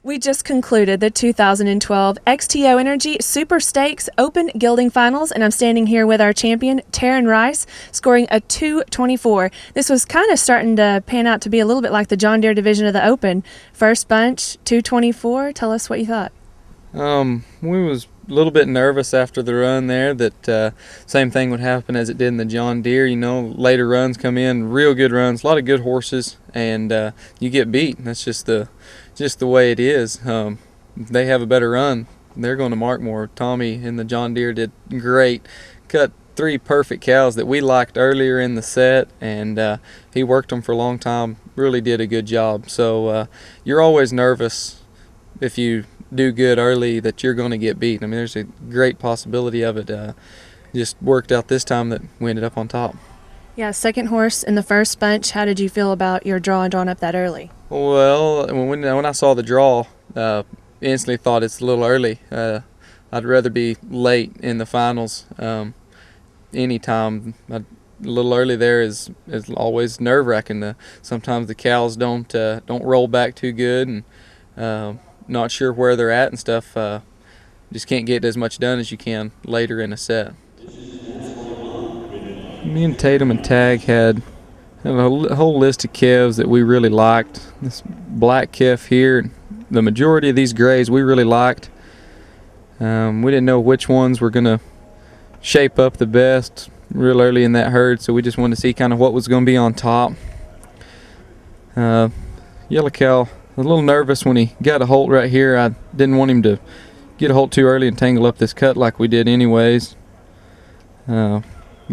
We just concluded the 2012 XTO Energy Super Stakes Open Gelding Finals, and I'm standing here with our champion, Tarin Rice, scoring a 224. This was kind of starting to pan out to be a little bit like the John Deere division of the Open. First bunch, 224. Tell us what you thought. We was a little bit nervous after the run there that same thing would happen as it did in the John Deere. You know, later runs come in, real good runs, a lot of good horses, and you get beat. That's just the way it is. If they have a better run, they're going to mark more. Tommy in the John Deere did great. Cut 3 perfect cows that we liked earlier in the set, and he worked them for a long time. Really did a good job. So you're always nervous if you do good early that you're going to get beat. I mean, there's a great possibility of it. Just worked out this time that we ended up on top. Yeah, second horse in the first bunch. How did you feel about your drawn up that early? Well, when I saw the draw, instantly thought it's a little early. I'd rather be late in the finals. Anytime a little early there is always nerve-wracking. Sometimes the cows don't roll back too good, and not sure where they're at and stuff. Just can't get as much done as you can later in a set. Me and Tatum and Tag had a whole list of calves that we really liked. This black calf here, the majority of these grays we really liked. We didn't know which ones were going to shape up the best real early in that herd, so we just wanted to see kind of what was going to be on top. Yellow cow, a little nervous when he got a holt right here. I didn't want him to get a holt too early and tangle up this cut like we did anyways.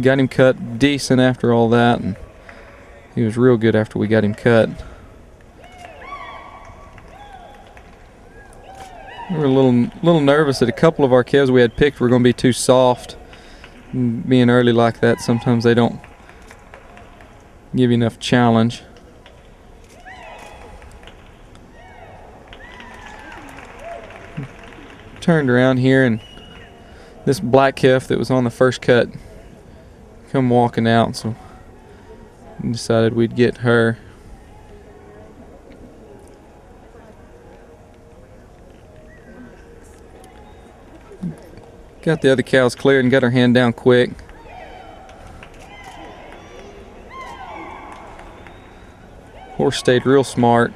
Got him cut decent after all that, and he was real good after we got him cut. We were a little nervous that a couple of our calves we had picked were going to be too soft. Being early like that, sometimes they don't give you enough challenge. Turned around here, and this black calf that was on the first cut come walking out, so decided we'd get her. Got the other cows cleared and got her hand down quick. Horse stayed real smart.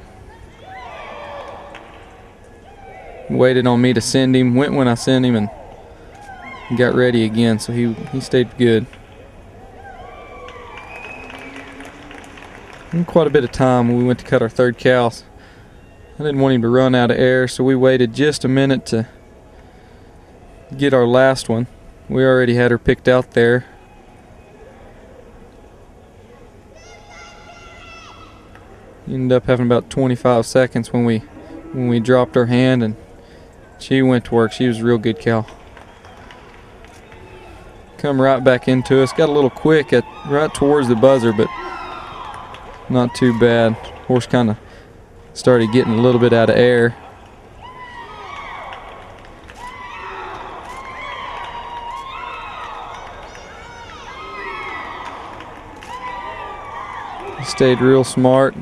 Waited on me to send him, went when I sent him, and got ready again, so he stayed good. In quite a bit of time when we went to cut our third cow. I didn't want him to run out of air, so we waited just a minute to get our last one. We already had her picked out there. Ended up having about 25 seconds when we dropped her hand, and she went to work. She was a real good cow. Come right back into us. Got a little quick right towards the buzzer, but not too bad. Horse kind of started getting a little bit out of air. Stayed real smart.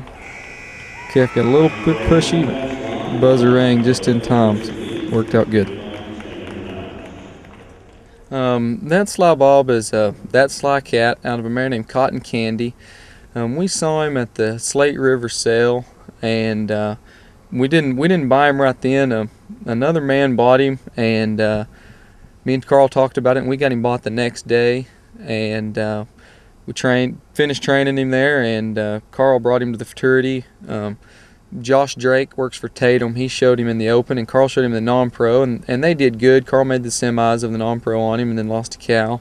Calf got a little bit pushy, but buzzer rang just in time. So worked out good. That Sly Bob is That Sly Cat out of a mare named Cotton Candy. We saw him at the Slate River Sale, and we didn't buy him right then. Another man bought him, and me and Carl talked about it, and we got him bought the next day, and we finished training him there, and Carl brought him to the futurity. Josh Drake works for Tatum. He showed him in the Open, and Carl showed him the non-pro, and they did good. Carl made the semis of the non-pro on him and then lost a cow.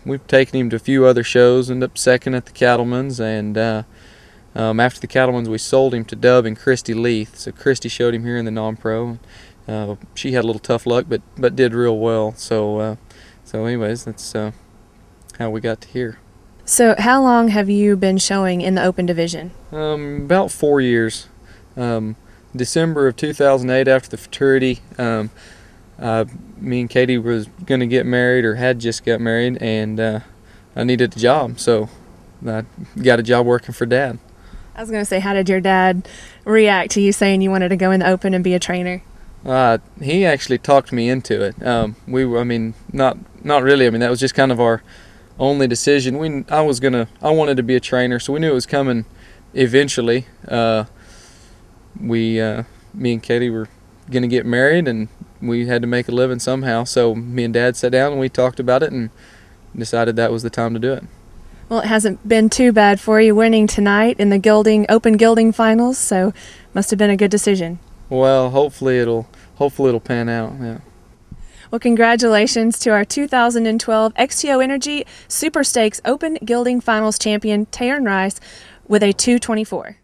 We've taken him to a few other shows, ended up second at the Cattleman's, and after the Cattleman's we sold him to Dub and Christy Leith. So Christy showed him here in the non-pro. She had a little tough luck, but did real well. So anyways, that's how we got to here. So how long have you been showing in the Open division? About 4 years. December of 2008, after the futurity, me and Katie was going to get married, or had just got married, and I needed a job, so I got a job working for Dad. I was going to say, how did your dad react to you saying you wanted to go in the open and be a trainer? He actually talked me into it. I mean, not really. I mean, that was just kind of our only decision. I wanted to be a trainer, so we knew it was coming eventually. Me and Katie were going to get married, and we had to make a living somehow. So me and Dad sat down and we talked about it and decided that was the time to do it. Well, it hasn't been too bad for you winning tonight in the Open Gelding Finals, so must have been a good decision. Well, hopefully it'll pan out. Yeah. Well, congratulations to our 2012 XTO Energy Super Stakes Open Gelding Finals champion, Tarin Rice, with a 2:24.